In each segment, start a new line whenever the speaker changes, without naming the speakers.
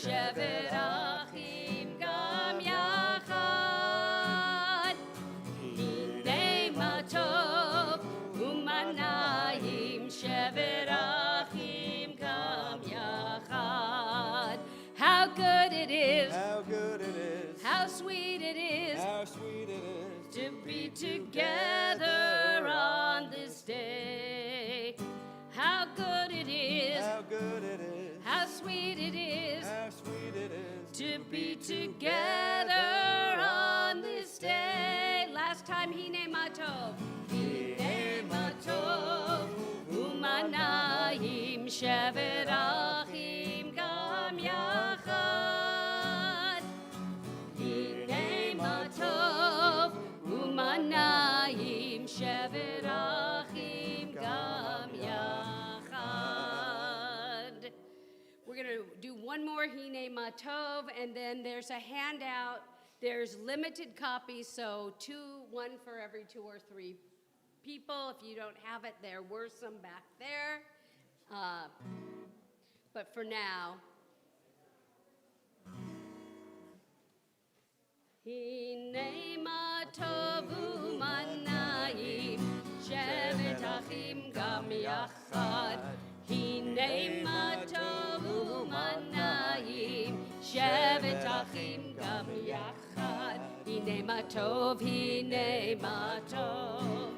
שבת אחים גם יחד. הנה מה טוב ומה נעים, שבת אחים גם יחד. How good it is,
how good it is,
how sweet it is,
how sweet it is
to be together on this day. How good it is,
how good it is,
how sweet it is,
how sweet it is
to be together on this day. Last time, Hine Matov. Hine Matov, Umanayim, Shevet Achim Gam Yachad. Hine Matov, Umanayim, Shevet Achim Gam Yachad. We're going to do one more Hine Matov, and then there's a handout. There's limited copies, so one for every 2 or 3 people. If you don't have it, there were some back there. But for now, Hine Matov u'manayim, shevet achim gam yachad. Hine Matov u'manayim, shevet achim gam yachad. Hine Matov, Hine Matov.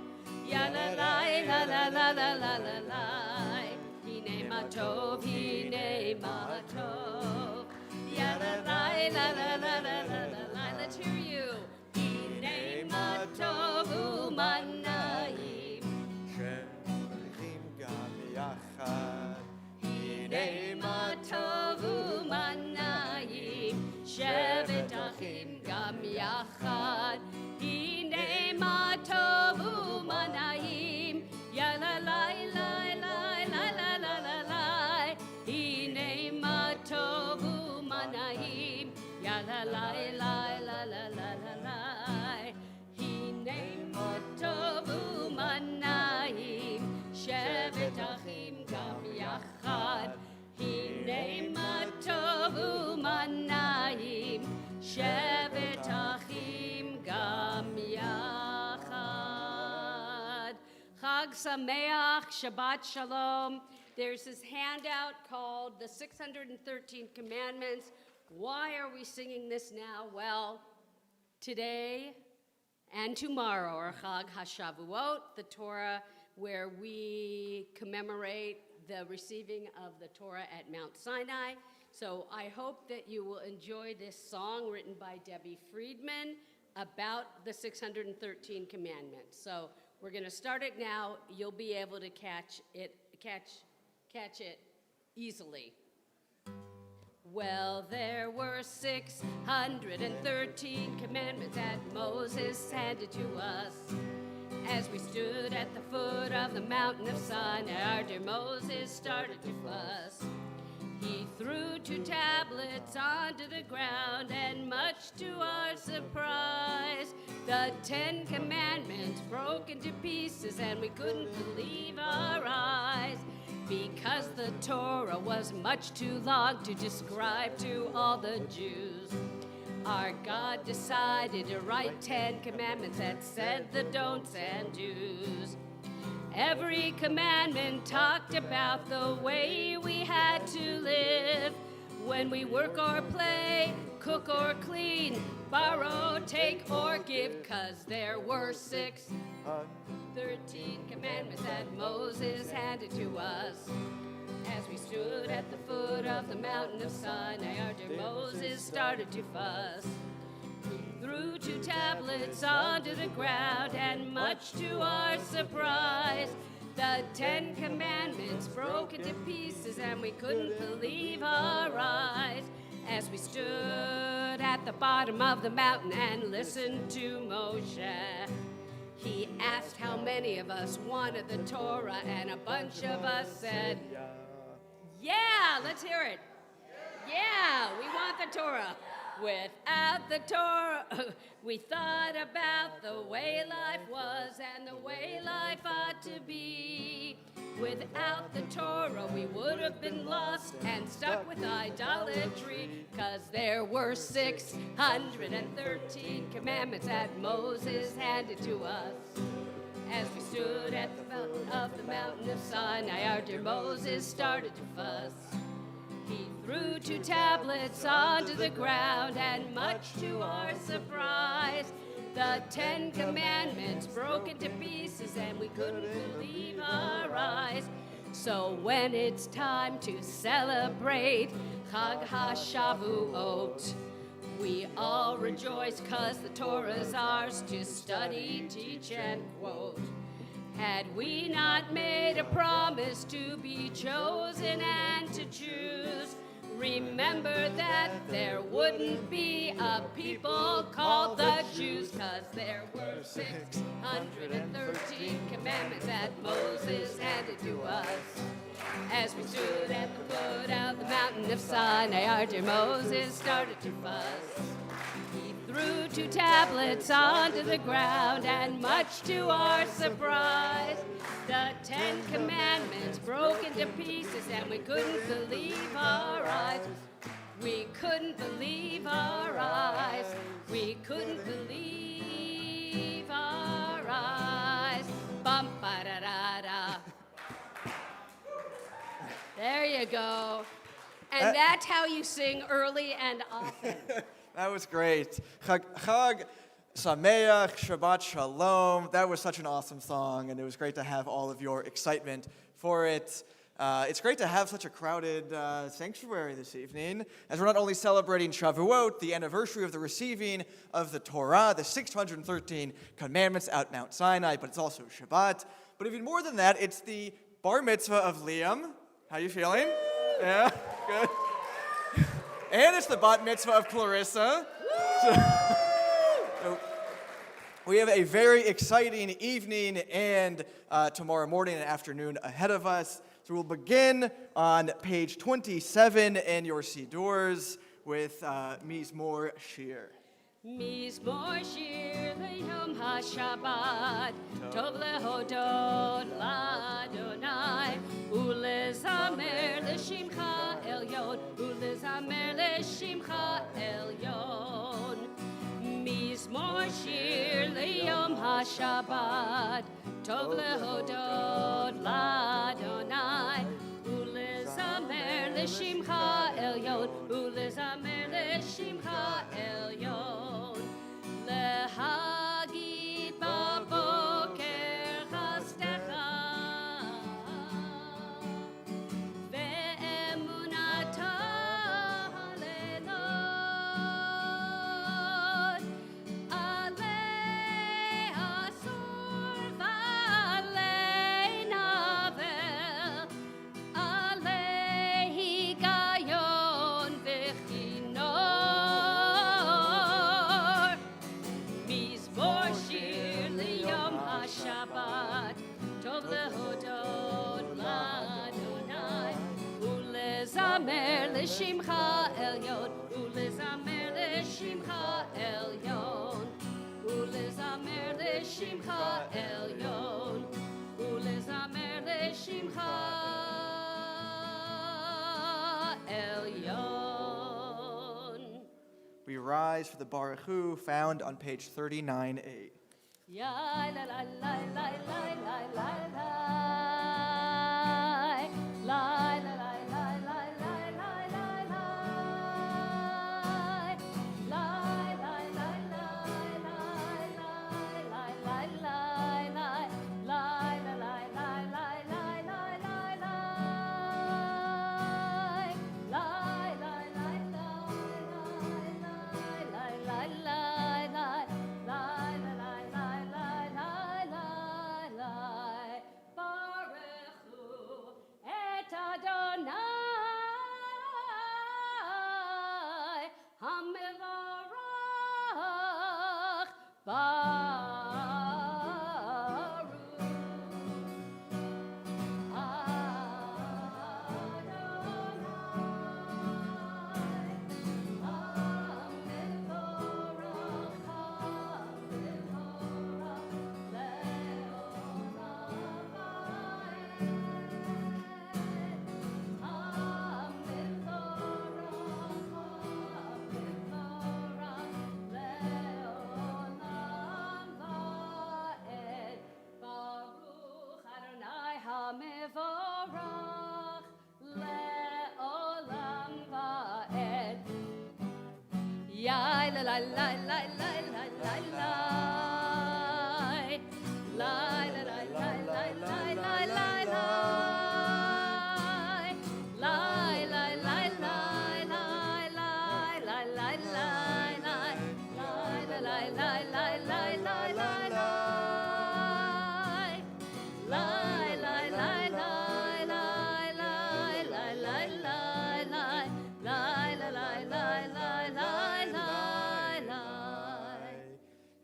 Ya la la la la la la la la la. Hine Matov, Hine Matov. Ya la la la la la la la la. Let's hear you. Hine Matov u'manayim,
shevet gam yachad.
Hine Matov u'manayim, shevet achim gam yachad. Hine Matov u'manayim, ya la la la la la la la la la. Hine Matov u'manayim, ya la la la la la la la la. Hine Matov u'manayim, shevet achim gam yachad. Hine Matov u'manayim, shevet achim gam yachad. Chag Sameach, Shabbat Shalom. There's this handout called the 613 Commandments. Why are we singing this now? Well, today and tomorrow are Chag HaShavuot, the Torah, where we commemorate the receiving of the Torah at Mount Sinai. So I hope that you will enjoy this song written by Debbie Friedman about the 613 commandments. So we're going to start it now. You'll be able to catch it easily. Well, there were 613 commandments that Moses handed to us. As we stood at the foot of the mountain of Sinai, our dear Moses started to fuss. He threw 2 tablets onto the ground, and much to our surprise, the 10 commandments broke into pieces, and we couldn't believe our eyes. Because the Torah was much too long to describe to all the Jews, our God decided to write 10 commandments that said the don'ts and do's. Every commandment talked about the way we had to live. When we work or play, cook or clean, borrow, take or give, 'cause there were 613 commandments that Moses handed to us. As we stood at the foot of the mountain of Sinai, our dear Moses started to fuss. He threw 2 tablets onto the ground, and much to our surprise, the 10 commandments broke into pieces, and we couldn't believe our eyes. As we stood at the bottom of the mountain and listened to Moshe, he asked how many of us wanted the Torah, and a bunch of us said, yeah, let's hear it. Yeah, we want the Torah. Without the Torah, we thought about the way life was and the way life ought to be. Without the Torah, we would have been lost and stuck with idolatry, 'cause there were 613 commandments that Moses handed to us. As we stood at the foot of the mountain of Sinai, our dear Moses started to fuss. He threw 2 tablets onto the ground, and much to our surprise, the 10 commandments broke into pieces, and we couldn't believe our eyes. So when it's time to celebrate Chag HaShavuot, we all rejoice 'cause the Torah's ours to study, teach, and quote. Had we not made a promise to be chosen and to choose, remember that there wouldn't be a people called the Jews, 'cause there were 613 commandments that Moses handed to us. As we stood at the foot of the mountain of Sinai, our dear Moses started to fuss. He threw 2 tablets onto the ground, and much to our surprise, the 10 commandments broke into pieces, and we couldn't believe our eyes. We couldn't believe our eyes. We couldn't believe our eyes. Bum ba da da da. There you go. And that's how you sing early and often.
That was great. Chag Sameach, Shabbat Shalom. That was such an awesome song, and it was great to have all of your excitement for it. It's great to have such a crowded sanctuary this evening, as we're not only celebrating Shavuot, the anniversary of the receiving of the Torah, the 613 commandments out Mount Sinai, but it's also Shabbat. But even more than that, it's the bar mitzvah of Liam. How you feeling? Yeah, good. And it's the bat mitzvah of Clarissa. So we have a very exciting evening and tomorrow morning and afternoon ahead of us. So we'll begin on page 27 in your Sidurs with Mizmor Shir.
Mizmor Shir Yom HaShabbat, Tov lehodot l'Adonai, ulezamer l'shimcha elyon, ulezamer l'shimcha elyon. Mizmor Shir Yom HaShabbat, Tov lehodot l'Adonai, ulezamer l'shimcha elyon, ulezamer l'shimcha elyon. להגיד בבוקר חסדך ואמונתך הלילות עלי אסור ועלי נבל עלי היגיון וכינור Shabbat, Tov lehodot l'Adonai, ulezamer l'shimcha elyon, ulezamer l'shimcha elyon, ulezamer l'shimcha elyon, ulezamer l'shimcha elyon.
We rise for the Baruch Hu found on page 39a.
Ya la la la la la la la la la la la la la la la la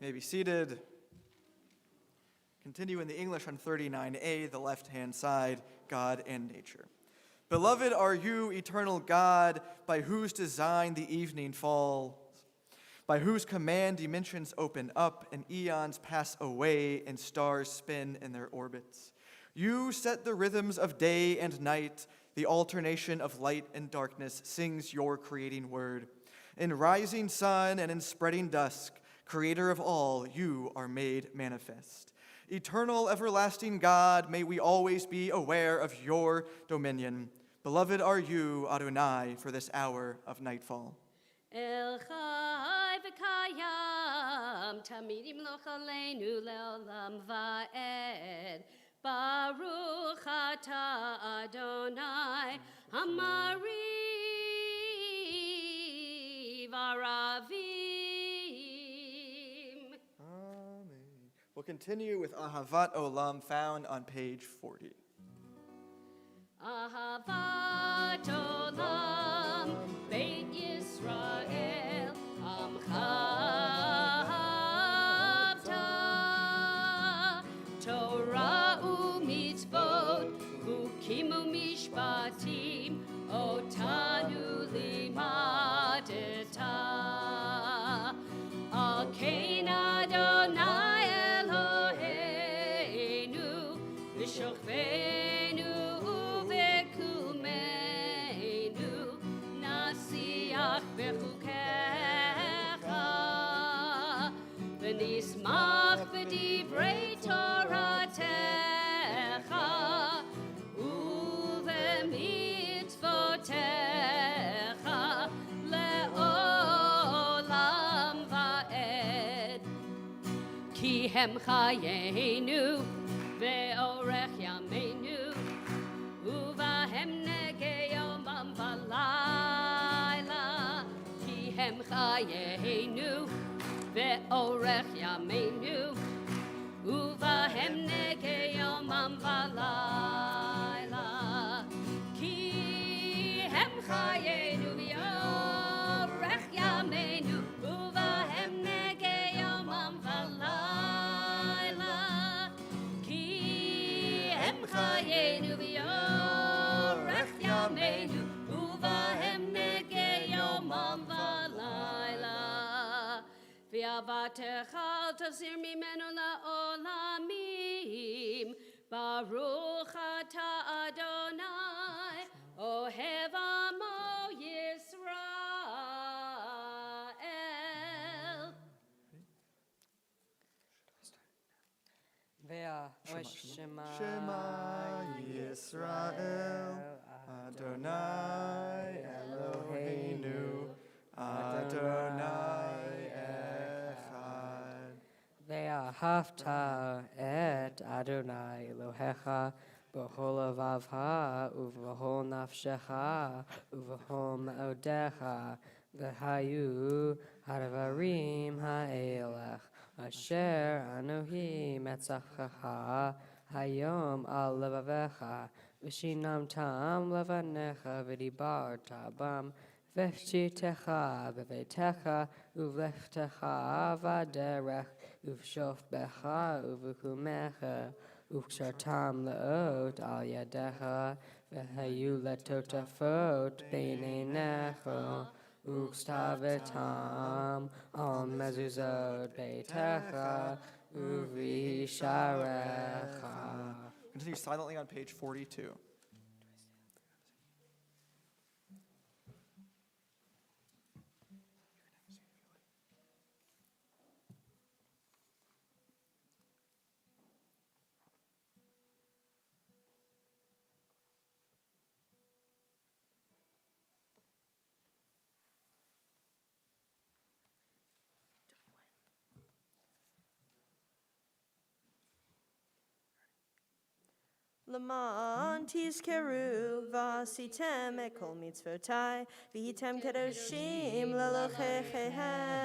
May be seated. Continue in the English on 39A, the left-hand side, God and nature. Beloved are you, eternal God, by whose design the evening falls, by whose command dimensions open up and eons pass away and stars spin in their orbits. You set the rhythms of day and night, the alternation of light and darkness sings your creating word. In rising sun and in spreading dusk, Creator of all, you are made manifest. Eternal, everlasting God, may we always be aware of your dominion. Beloved are you, Adonai, for this hour of nightfall.
El Chai v'kayam, tamid yimloch aleinu le'olam va'ed. Baruch atah Adonai, hamari v'aravim.
Amen. We'll continue with Ahavat Olam, found on page 40.
Ahavat olam, Beit Yisrael, Amcha ahavta, Torah u'mitzvot, Chukim u'mishpatim, Otanu limadeta. Al kein Adonai Eloheinu, v'shochveinu u'v'kumenu, nasiach b'chukecha, v'nismach b'divrei Toratecha, u'v'mitzvotecha, le'olam va'ed. Ki hem chayenu, ve'orech yameinu, uvahem negeyomam v'layla. Ki hem chayenu, ve'orech yameinu, uvahem negeyomam v'layla. Ki hem chayenu, ve'orech yameinu, uvahem negeyomam v'layla. Ki hem chayenu, ve'orech yameinu, uvahem negeyomam v'layla. V'avatecha al tasir mimenu la'olamim. Baruch atah Adonai, ohev amo Yisrael.
Shema
Shema Yisrael, Adonai Eloheinu, Adonai Echad.
Ve'ahavta et Adonai Elohecha b'chol levavcha u'v'chol nafshecha u'v'chol ma'odecha v'hayu hadvarim ha'elech asher anohi metzachcha hayom al levavecha v'shinam tam levanecha v'dibarta bam v'shitecha v'vetecha uv'lechtecha v'derech uv'shofbecha uv'kumecha uv'kshartam le'ot al yadecha v'hayu letotafot beinenecha uv'kstavetam al mezuzot beitecha uv'isharecha.
Continue silently on page 42.
L'man tizkeru v'asitem et kol mitzvotai v'hitem kedoshim l'eloheichem.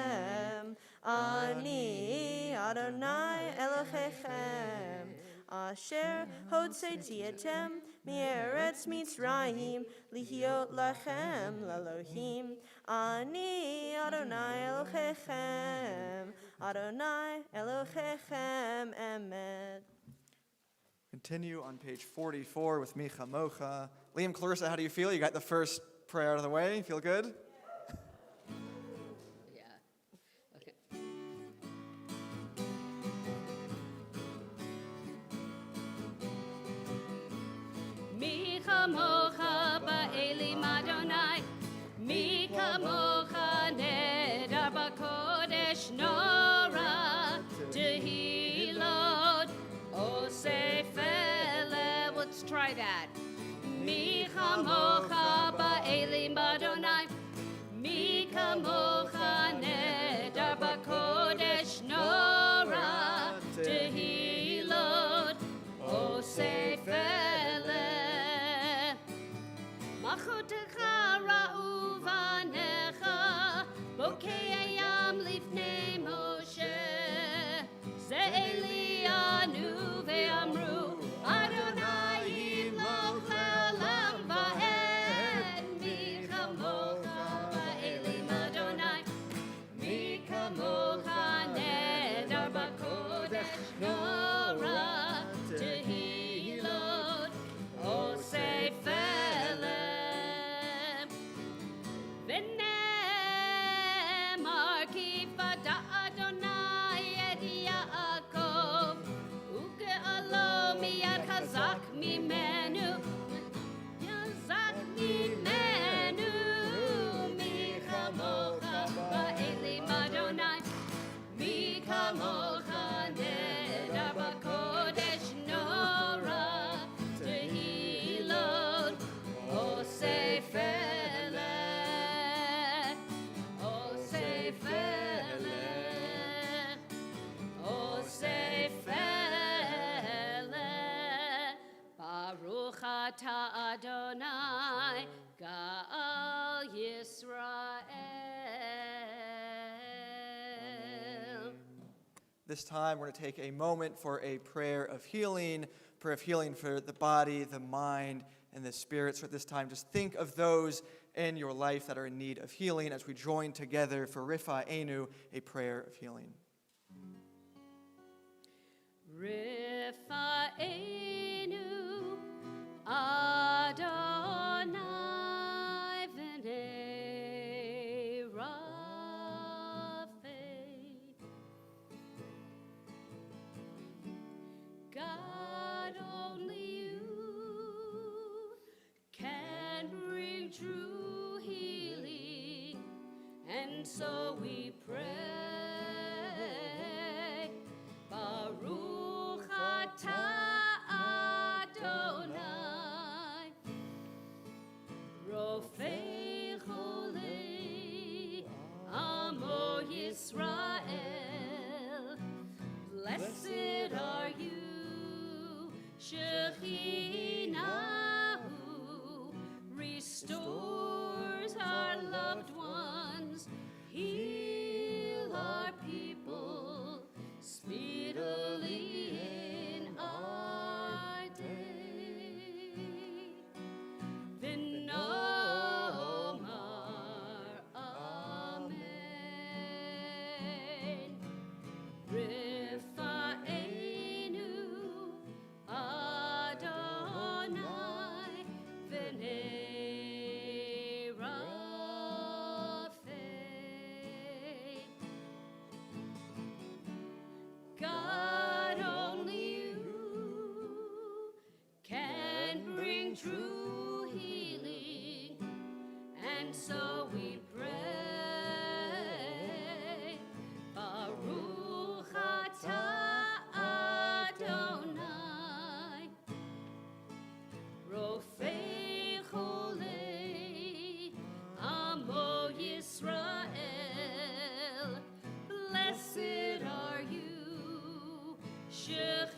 Ani Adonai Elohechem Asher hodsetiatem Mieretz Mitzrayim Lihiot lachem l'Elohim. Ani Adonai Elohechem Adonai Elohechem Emet.
Continue on page 44 with Micha Mocha. Liam, Clarissa, how do you feel? You got the first prayer out of the way. Feel good?
Yeah. Okay. Mi chamocha ba'elim Adonai, mi kamocha nedar b'kodesh nora tehilot osefele. Let's try that. Mi chamocha ba'elim Adonai, mi kamocha nedar b'kodesh nora tehilot osefele. Machotecha ra'u v'anecha bokei hayam lifnei Moshe ze'elianu ve'amru Adonai yimloch le'olam va'ed. Mi chamocha ba'elim Adonai, mi kamocha nedar b'kodesh nora tehilot osefele. V'nemar ki fada Adonai et Yaakov uke'alo miyad chazak mimenu yazak mimenu. Mi chamocha ba'elim Adonai, mi kamocha nedar b'kodesh nora tehilot osefele. Osefele. Osefele. Baruch atah Adonai Ga'al Yisrael.
This time, we're going to take a moment for a prayer of healing for the body, the mind, and the spirit. So at this time, just think of those in your life that are in need of healing as we join together for Rifa'enu, a prayer of healing.
Rifa'enu Adonai v'nei Raphael. God, only you can bring true healing, and so we pray. Baruch atah Adonai, Rofei Cholei Amo Yisrael. Blessed are you, Shechinahu, restores our loved ones, heal our people speedily in our day. V'nomar Amen. Rifa'enu Adonai v'nei Raphael. God, only you can bring true healing, and so we pray. Baruch atah Adonai, Rofei Cholei Amo Yisrael. Blessed are you, Shechinahu,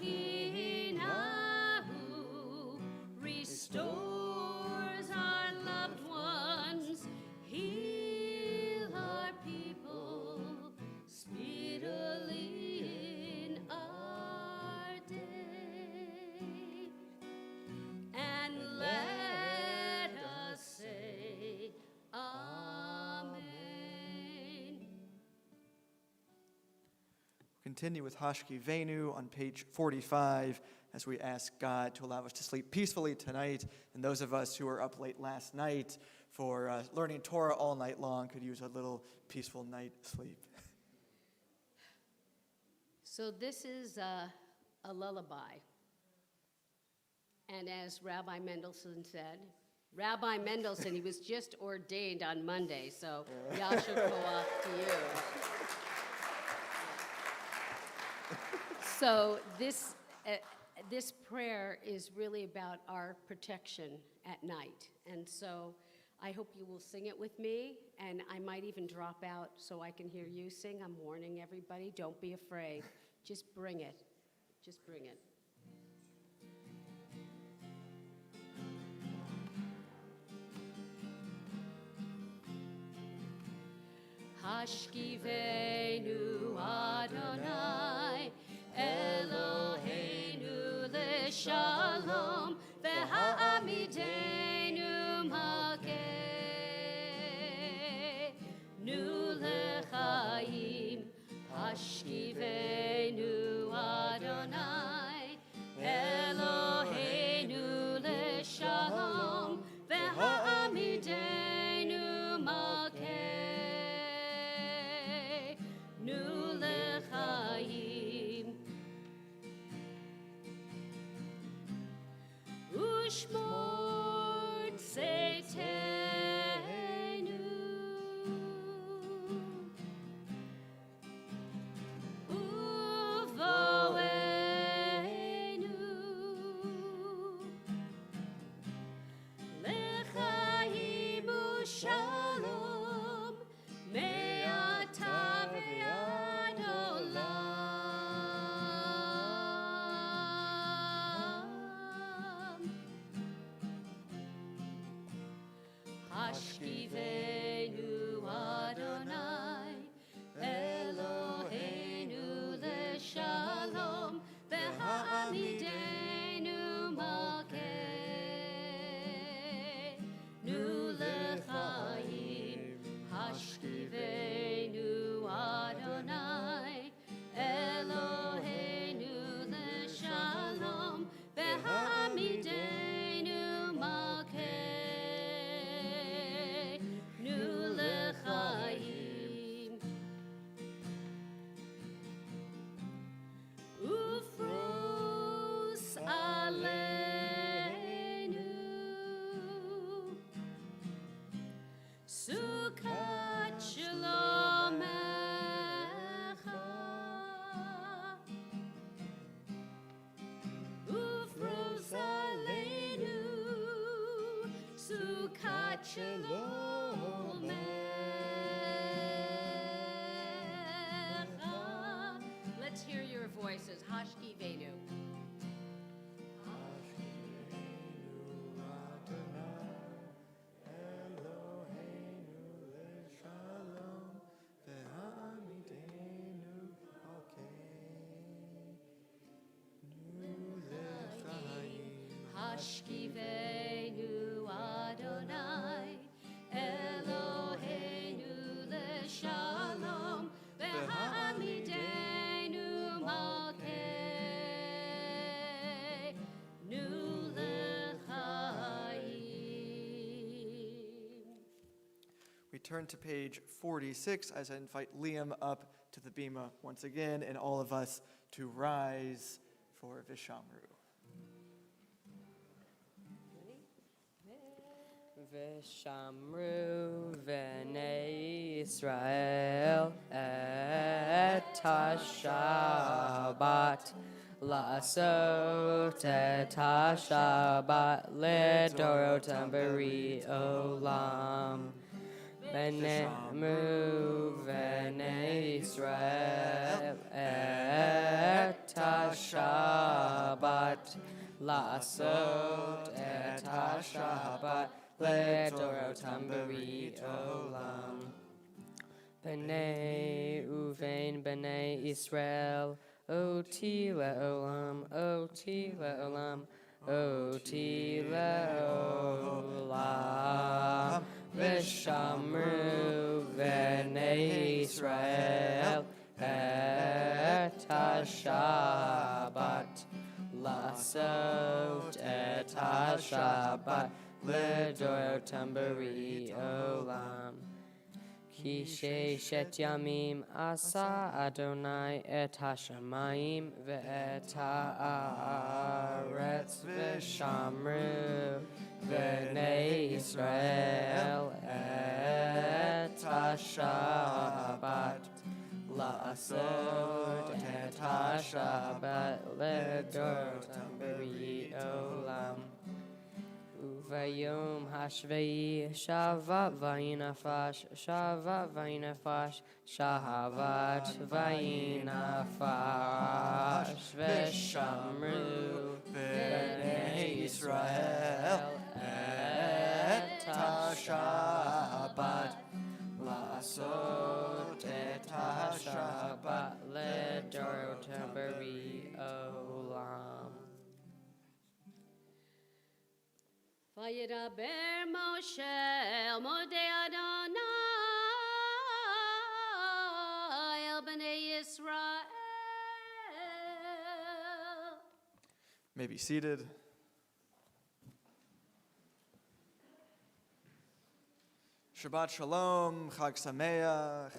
continue with Hashki Venu on page 45 as we ask God to allow us to sleep peacefully tonight. And those of us who were up late last night for learning Torah all night long could use a little peaceful night sleep.
So this is a lullaby. And as Rabbi Mendelsohn said, Rabbi Mendelsohn, he was just ordained on Monday, so Yasher Koach to you. So this prayer is really about our protection at night. And so I hope you will sing it with me, and I might even drop out so I can hear you sing. I'm warning everybody, don't be afraid. Just bring it. Just bring it. Hashkivenu Adonai Eloheinu leShalom v'ha'amidenu malkeinu lechaim. Hashkivenu Adonai Eloheinu leShalom v'ha'amidenu malkeinu lechaim. Ushmor tzeitenu uvoenu lechaim ushalom me'ata ve'ad olam. Hashkivenu Adonai Eloheinu leShalom v'ha'amidenu malkeinu lechaim. Hashkivenu Adonai Eloheinu leShalom v'ha'amidenu malkeinu lechaim. Ufros aleinu Sukkot shalomecha. Ufros aleinu Sukkot shalomecha. Let's hear your voices. Hashki Venu. Hashkivenu Adonai Eloheinu leShalom v'ha'amidenu malkeinu lechaim.
We turn to page 46 as I invite Liam up to the bima once again, and all of us to rise for Vishamru.
Vishamru v'nei Israel et ha-Shabbat la'asot et ha-Shabbat ledorotam b'ri olam. V'nei Israel et ha-Shabbat la'asot et ha-Shabbat ledorotam b'ri olam. B'nei Uvein b'nei Israel oti le'olam, oti le'olam, oti le'olam. V'shamru b'nei Israel et HaShabbat, Lasot et HaShabbat, Ledorotam Bari Olam. Ki Sheshet Yamim Asa Adonai et HaShamayim ve'et ha'aretz v'shamru v'nei Yisrael et HaShabbat La'asot et HaShabbat Ledorotam Bari Olam. Uvayom hashvei shavat vayinafash, shavat vayinafash, shahavat vayinafash, veshamru b'nei Yisrael et HaShabbat, la'asot et HaShabbat ledorotam bari olam.
Vayidaber Moshe el Modei Adonai el Bnei Yisrael.
May be seated. Shabbat Shalom, Chag Sameach.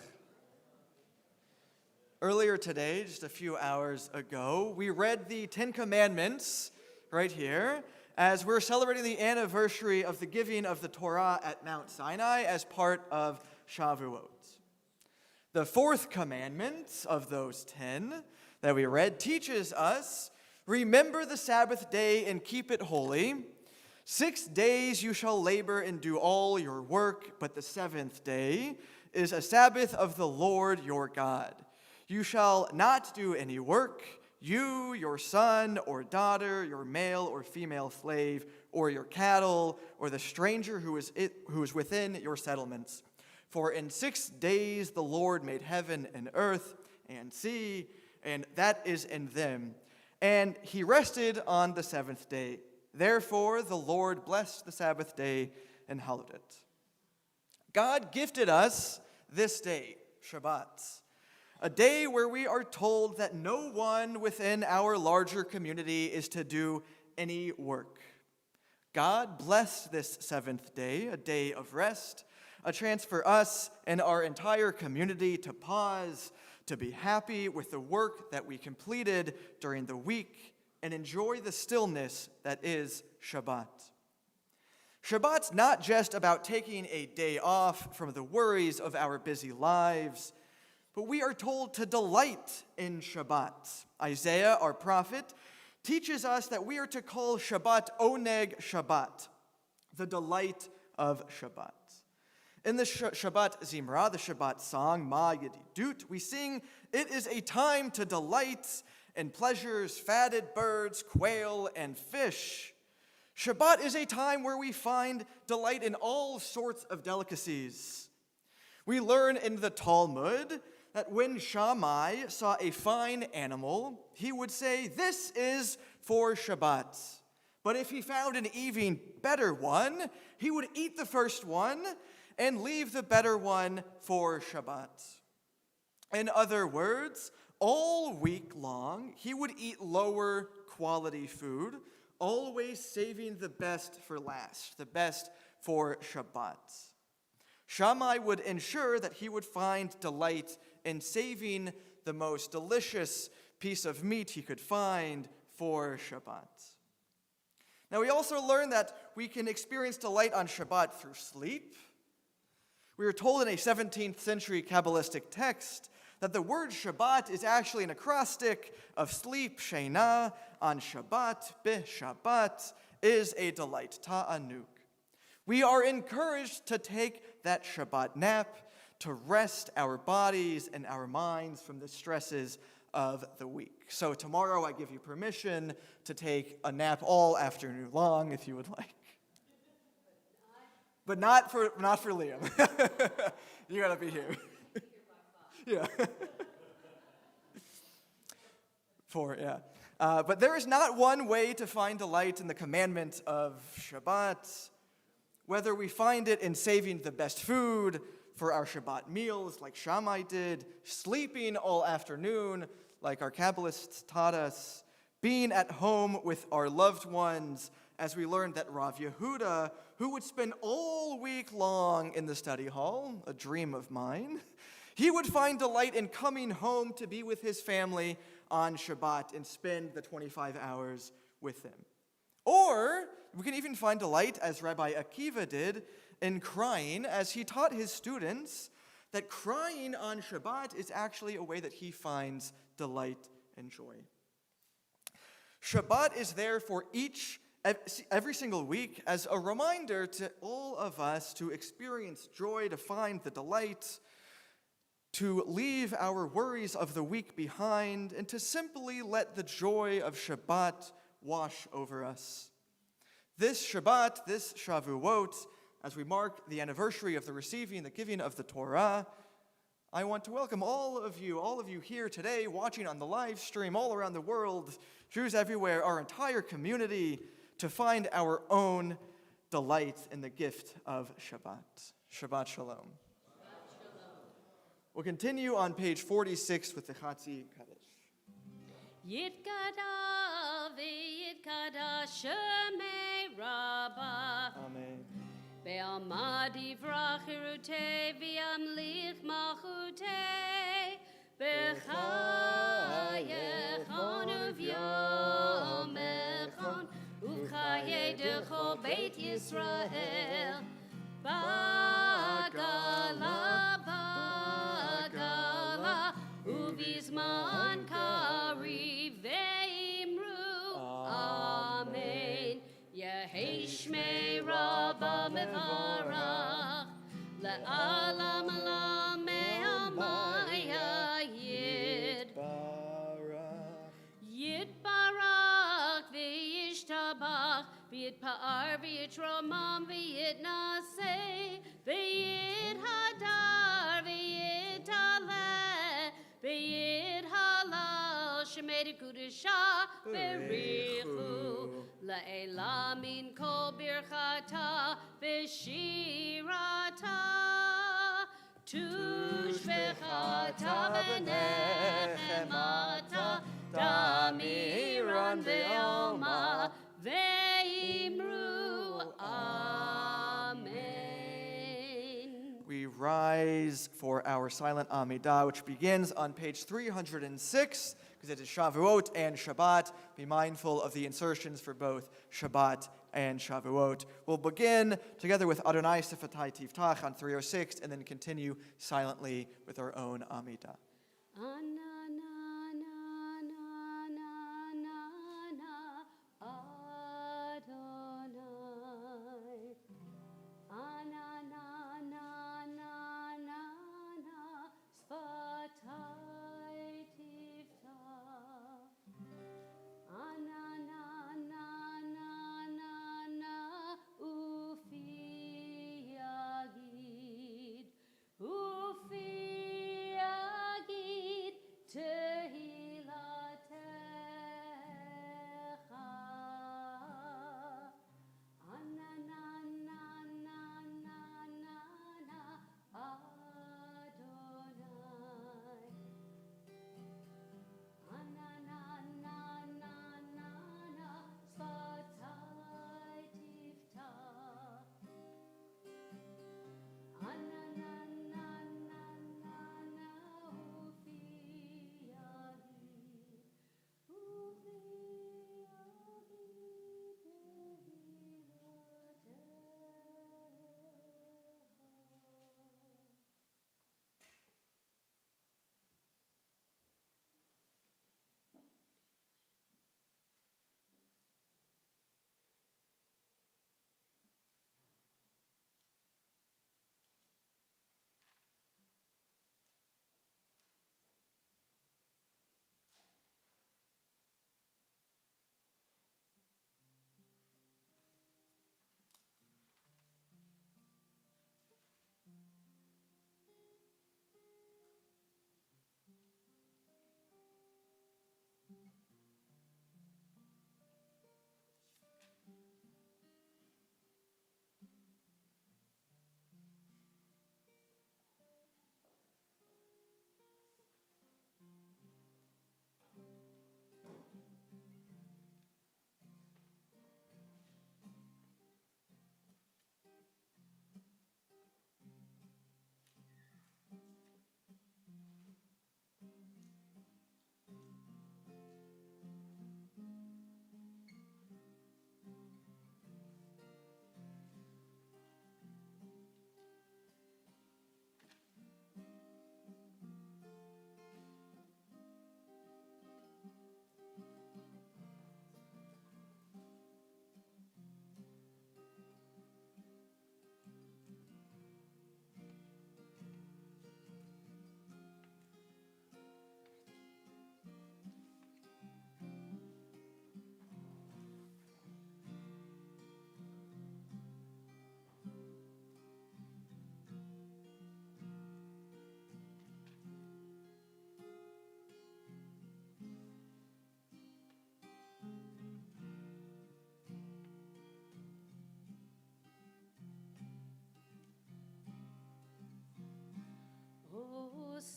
Earlier today, just a few hours ago, we read the Ten Commandments right here as we're celebrating the anniversary of the giving of the Torah at Mount Sinai as part of Shavuot. The fourth commandment of those 10 that we read teaches us, remember the Sabbath day and keep it holy. 6 days you shall labor and do all your work, but the seventh day is a Sabbath of the Lord your God. You shall not do any work, you, your son or daughter, your male or female slave, or your cattle, or the stranger who is within your settlements. For in 6 days the Lord made heaven and earth and sea, and that is in them. And he rested on the seventh day. Therefore the Lord blessed the Sabbath day and hallowed it. God gifted us this day, Shabbat, a day where we are told that no one within our larger community is to do any work. God blessed this seventh day, a day of rest, a chance for us and our entire community to pause, to be happy with the work that we completed during the week, and enjoy the stillness that is Shabbat. Shabbat's not just about taking a day off from the worries of our busy lives, but we are told to delight in Shabbat. Isaiah, our prophet, teaches us that we are to call Shabbat Oneg Shabbat, the delight of Shabbat. In the Shabbat Zimra, the Shabbat song, Ma Yedidut, we sing, it is a time to delight in pleasures, fatted birds, quail, and fish. Shabbat is a time where we find delight in all sorts of delicacies. We learn in the Talmud that when Shammai saw a fine animal, he would say, this is for Shabbat. But if he found an even better one, he would eat the first one and leave the better one for Shabbat. In other words, all week long, he would eat lower quality food, always saving the best for last, the best for Shabbat. Shammai would ensure that he would find delight in saving the most delicious piece of meat he could find for Shabbat. Now, we also learn that we can experience delight on Shabbat through sleep. We are told in a 17th century Kabbalistic text that the word Shabbat is actually an acrostic of sleep, Shena, on Shabbat, Shabbat, is a delight, ta'anuk. We are encouraged to take that Shabbat nap, to rest our bodies and our minds from the stresses of the week. So tomorrow I give you permission to take a nap all afternoon long if you would like. But not for Liam. You gotta be here. Yeah. But there is not one way to find delight in the commandment of Shabbat. Whether we find it in saving the best food for our Shabbat meals, like Shammai did, sleeping all afternoon, like our Kabbalists taught us, being at home with our loved ones, as we learned that Rav Yehuda, who would spend all week long in the study hall, a dream of mine, he would find delight in coming home to be with his family on Shabbat and spend the 25 hours with them. Or we can even find delight, as Rabbi Akiva did, in crying, as he taught his students that crying on Shabbat is actually a way that he finds delight and joy. Shabbat is there for every single week as a reminder to all of us to experience joy, to find the delight, to leave our worries of the week behind, and to simply let the joy of Shabbat wash over us. This Shabbat, this Shavuot, as we mark the anniversary of the receiving, the giving of the Torah, I want to welcome all of you here today, watching on the live stream all around the world, Jews everywhere, our entire community, to find our own delight in the gift of Shabbat. Shabbat Shalom. We'll continue on page 46 with the Chatzi Kaddish.
Yitkada v'yitkada shemei Rabbah.
Amen.
Be'almad yivrach hirutei v'yamlich malchutei b'chayechon uv'yomechon uv'chayei dechol Beit Yisrael Bagala Uvizman kari ve'imru Amen Yeheshmei Rabba mevarach Le'alam alam me'amaya Yitbarach ve'yishtabach V'yitpa'ar v'yitromam v'yitnaseh V'yithadar v'yitaleh V'yid halal shemei kudusha v'richu la'ela min kol birchata v'shirata tushvechata v'nechemata damiran ve'alma ve'imru Amen.
We rise for our silent Amidah, which begins on page 306, because it is Shavuot and Shabbat. Be mindful of the insertions for both Shabbat and Shavuot. We'll begin together with Adonai Sifatai Tiftach on 306, and then continue silently with our own Amidah.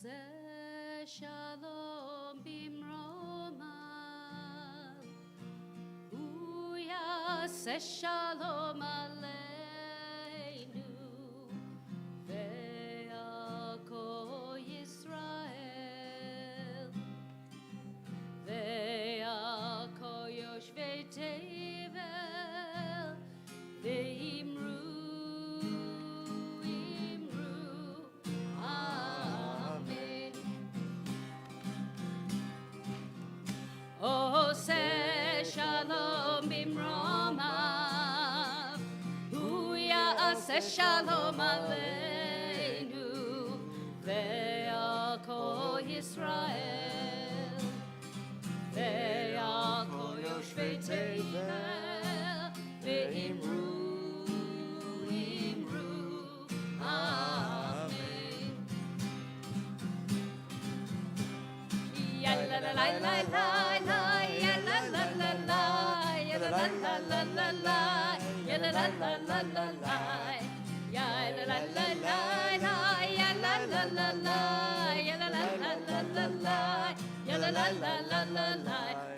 Aseh shalom bimroma. Uyaseh shalom aleinu. Ve'al kol Yisrael. Ve'al kol yoshvei tevel. Ve'imru. Oseh shalom bimromav, hu ya'aseh shalom aleinu, ve'al kol Yisrael, ve'al kol yoshvei tevel, ve'imru, amen. Yalla la la la la.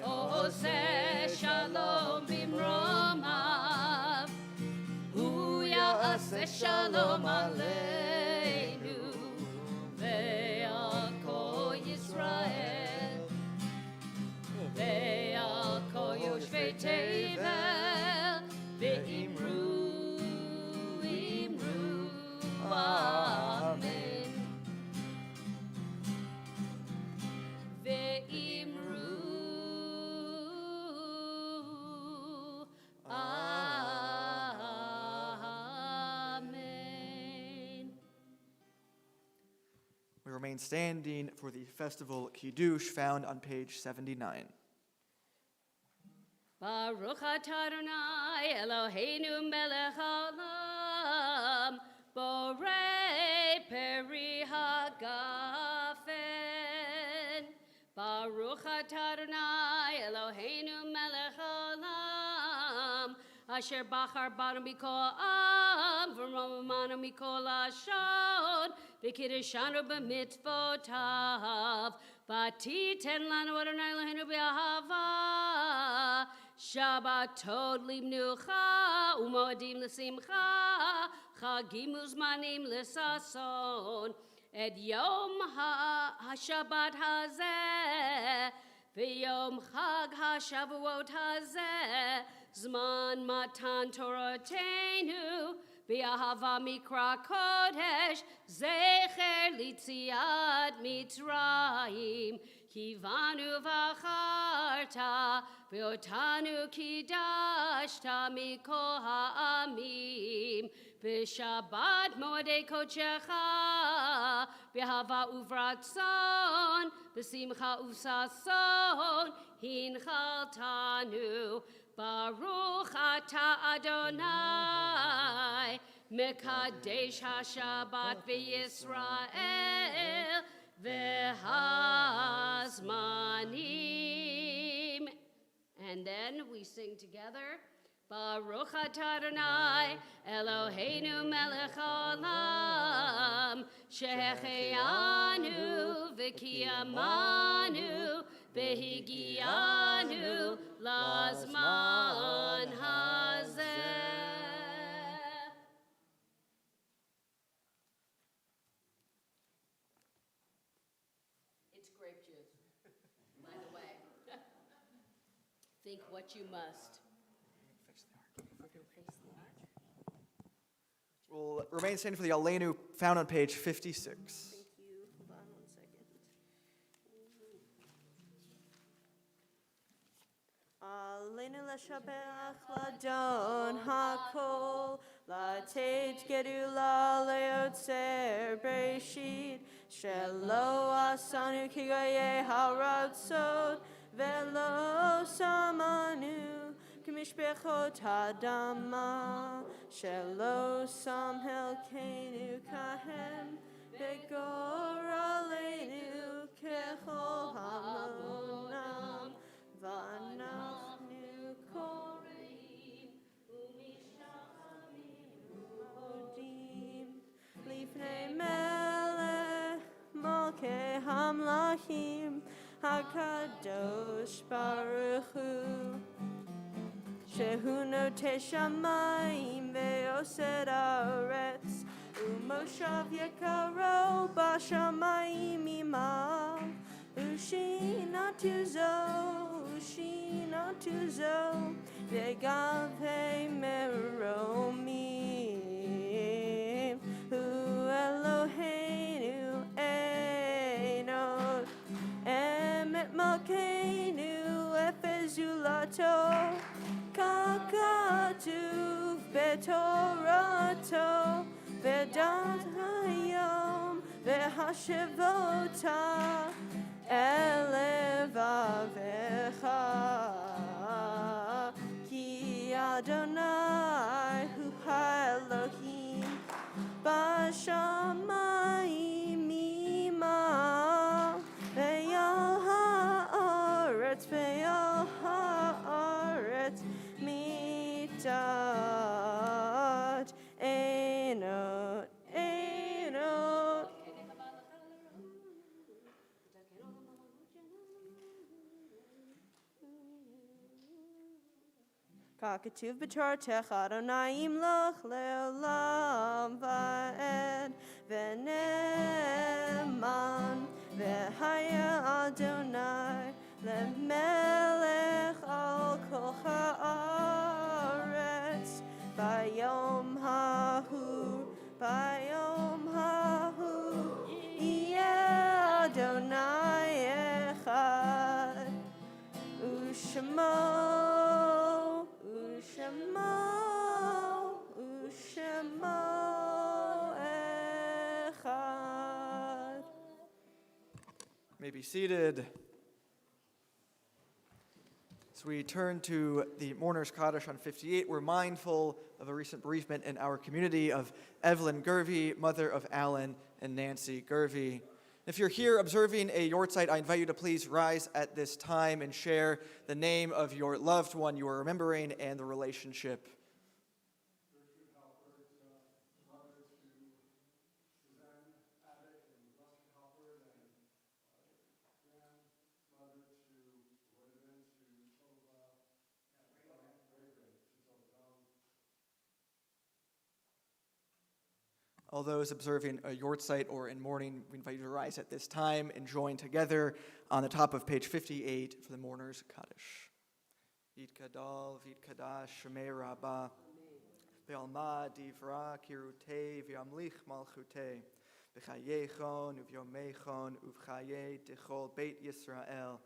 Oseh shalom bimromav, hu ya'aseh shalom aleinu, ve'al kol Yisrael, ve'al kol yoshvei tevel, ve'imru, amen. Ve'imru, amen.
We remain standing for the festival Kiddush found on page 79.
Baruch atah Adonai Eloheinu melech haolam, borei peri hagafen. Baruch atah Adonai Eloheinu melech haolam, asher bachar banu mikol am, v'romanu mikol hashon, v'kiddeshanu b'mitzvotav, v'titen lanu Adonai Eloheinu b'ahava, Shabbatot limnucha, umoadim l'simcha, chagim uzmanim l'sason, et yom ha-Shabbat hazeh, v'yom chag ha-Shavuot hazeh, zman matan Torotenu, v'ahava mikra kodesh, zecher litziat Mitzrayim, kivanu v'acharta, v'otanu kidashta mikol ha'amim, v'shabbat moedei kodshecha, v'hava uvratzon, v'simcha usason, hinchaltanu, Baruch atah Adonai, mekadesh ha-Shabbat v'Yisrael, v'hazmanim. And then we sing together, Baruch atah Adonai, Eloheinu melech haolam, shehecheyanu v'kiyamanu, v'higianu lazman hazeh. It's grape juice, by the way. Think what you must.
We'll remain standing for the Aleinu found on page 56.
Thank you. Hold on 1 second. Aleinu l'shabach ladon hakol, lateit gedula leotzer beishit, shelo asanu kigaye haratzot, velo samanu. Mishpechot hadama, shelo sam helkeinu kahem, begor aleinu kechol hamonam, v'anachnu koreim, u'mishachamim modim, lifnei melech malkei Hamlachim HaKadosh Baruch Hu Shehu Notei Shamayim Ve'osed Haaretz Umoshav Yekaro Bashamayim Imav Ushina Tuzo Ve'gav Hei Meromim Hu Eloheinu Einot Emet Malkeinu Efezulato Kakatuv Betorato Vedat Hayom Vehashivota Elevavecha Ki Adonai Hu Elohim Bashamayim Imam Ve'al ha'aretz Mitat Einot Kakatuv b'toratecha Adonai imloch le'olam va'ed v'ne'eman v'haya Adonai le'melech al kol ha'aretz bayom hahu yeh Adonai echad u'shemo echad.
May be seated. As we turn to the Mourner's Kaddish on 58, we're mindful of a recent bereavement in our community of Evelyn Gervey, mother of Alan and Nancy Gervey. If you're here observing a yortzeit, I invite you to please rise at this time and share the name of your loved one you are remembering and the relationship. All those observing a yortzeit or in mourning, we invite you to rise at this time and join together on the top of page 58 for the Mourner's Kaddish. Vit Kadal, Vit Kadash, Shemei Rabbah, Ve'alma Divra Kirutei, Ve'amlich Malchutei, V'chayechon, Uvyomechon, Uvchaye, Dechol Beit Yisrael,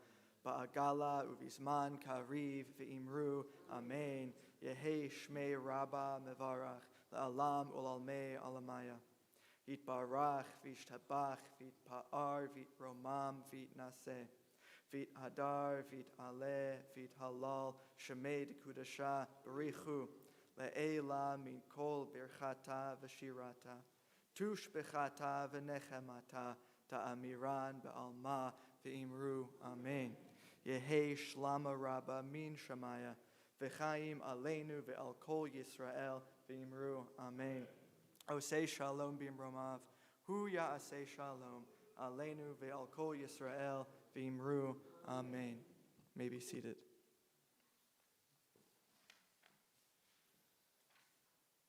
Ba'agala, Uvizman, Kariv, Ve'imru, Amen, Yehei Shmei Rabbah Mevarach, Alam ulalmei alamaya. Vit barach, vit tabach, vit pa'ar, vit romam, vit naseh. Vit hadar, vit aleh, vit halal, shemei dekudasha, berichu. Le'ela min kol birchata v'shirata. Tush bechata v'nechemata, ta'amiran be'alma v'imru, amen. Yehei shlama rabba min shamaya. V'chaim aleinu ve'al kol Yisrael, V'imru, amen. Osei shalom b'imromav, hu ya'asei shalom, aleinu ve'al kol Yisrael, v'imru, amen. May be seated.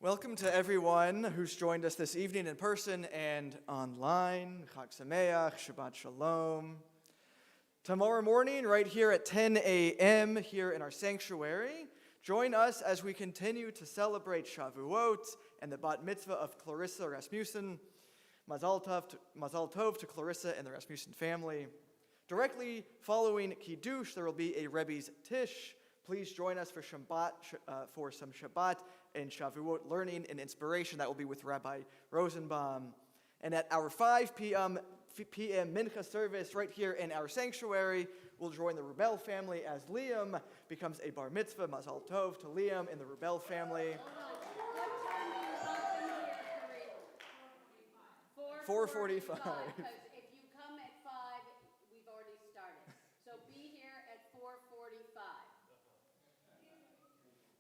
Welcome to everyone who's joined us this evening in person and online. Chag Sameach, Shabbat Shalom. Tomorrow morning, right here at 10 a.m., here in our sanctuary, join us as we continue to celebrate Shavuot and the bat mitzvah of Clarissa Rasmussen. Mazal tov to Clarissa and the Rasmussen family. Directly following Kiddush, there will be a Rebbe's Tish. Please join us for some Shabbat and Shavuot learning and inspiration. That will be with Rabbi Rosenbaum. And at our 5 p.m. Mincha service right here in our sanctuary, we'll join the Rebel family as Liam becomes a bar mitzvah. Mazal tov to Liam and the Rebel family. 4:45.
If you come at 5, we've already started. So be here at 4:45.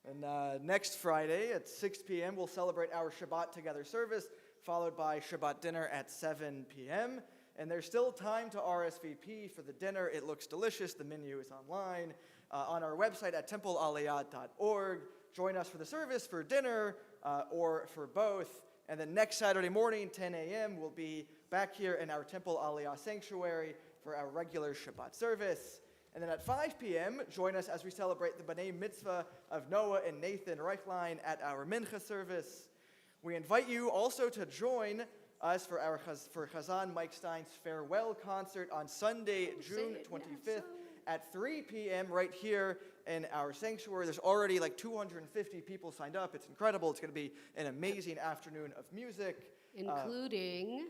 And next Friday at 6 p.m., we'll celebrate our Shabbat Together service, followed by Shabbat dinner at 7 p.m. And there's still time to RSVP for the dinner. It looks delicious. The menu is online on our website at templealiyah.org. Join us for the service, for dinner, or for both. And then next Saturday morning, 10 a.m., we'll be back here in our Temple Aliyah sanctuary for our regular Shabbat service. And then at 5 p.m., join us as we celebrate the B'nai Mitzvah of Noah and Nathan Reichlein at our Mincha service. We invite you also to join us for Chazan Mike Stein's farewell concert on Sunday, June 25th at 3 p.m. right here in our sanctuary. There's already like 250 people signed up. It's incredible. It's going to be an amazing afternoon of music.
Including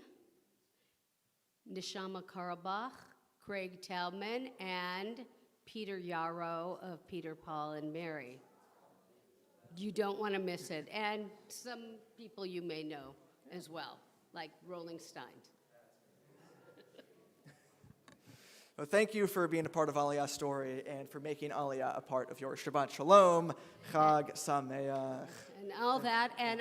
Neshama Karabach, Craig Talman, and Peter Yarrow of Peter, Paul, and Mary. You don't want to miss it. And some people you may know as well, like Rolling Stones.
Well, thank you for being a part of Aliyah's story and for making Aliyah a part of your Shabbat Shalom, Chag Sameach.
And all that. And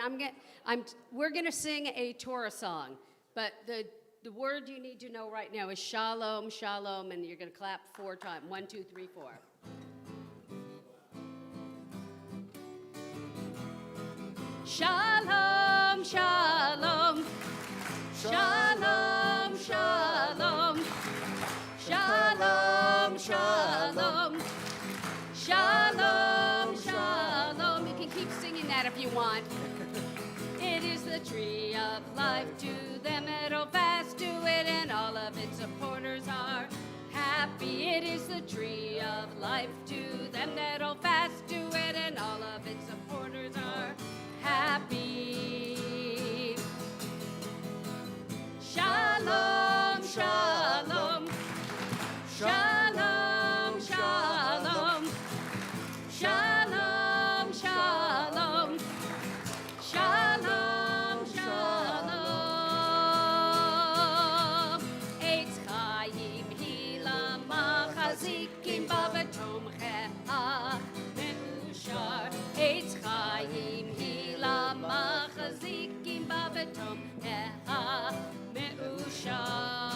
we're going to sing a Torah song, but the word you need to know right now is Shalom, Shalom, and you're going to clap 4 times. 1, 2, 3, 4. Shalom, Shalom, Shalom, Shalom, Shalom, Shalom, Shalom, Shalom. You can keep singing that if you want. It is the tree of life, to them it'll fast to it, and all of its supporters are happy. It is the tree of life, to them that'll fast to it, and all of its supporters are happy. Shalom, shalom, shalom, shalom, shalom, shalom. Shalom, shalom. Eitz Chaim Hila Machazikim Bavetom Che'ach Meushar. Eitz Chaim Hila Machazikim Bavetom Che'ach Meushar.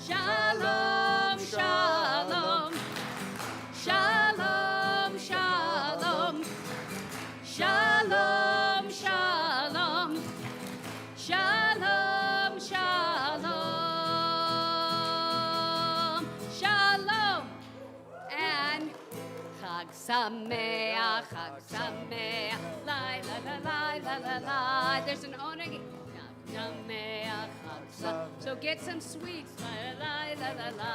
Shalom, shalom, shalom, shalom. Shalom, shalom, shalom, shalom, shalom, and Chag Sameach, la la la la la la la. There's an oneg. Chag Sameach, so get some sweets, la la la la la.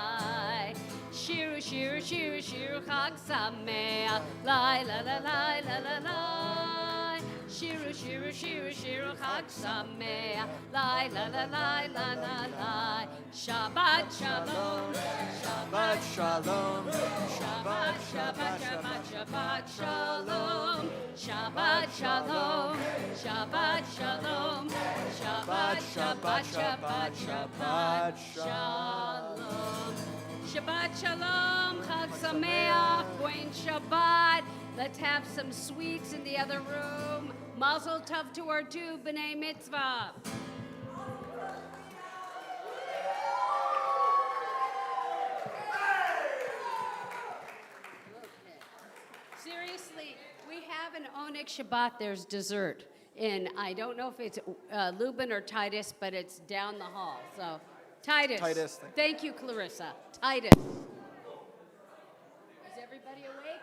Shiru, shiru, shiru, shiru, Chag Sameach, la la la la la la la. Shiru, shiru, shiru, shiru, Chag Sameach, la la la la la la la. Shabbat shalom,
Shabbat Shalom,
Shabbat, Shabbat, Shabbat, Shabbat shalom, Shabbat shalom, Shabbat shalom, Shabbat, Shabbat, Shabbat, Shabbat shalom. Shabbat shalom, Chag Sameach, Buen Shabbat. Let's have some sweets in the other room. Mazel tov to our 2 B'nai Mitzvah. Seriously, we have an Oneg Shabbat. There's dessert. And I don't know if it's Lubin or Titus, but it's down the hall. So, Titus.
Titus,
Thank you, Clarissa. Titus. Is everybody awake?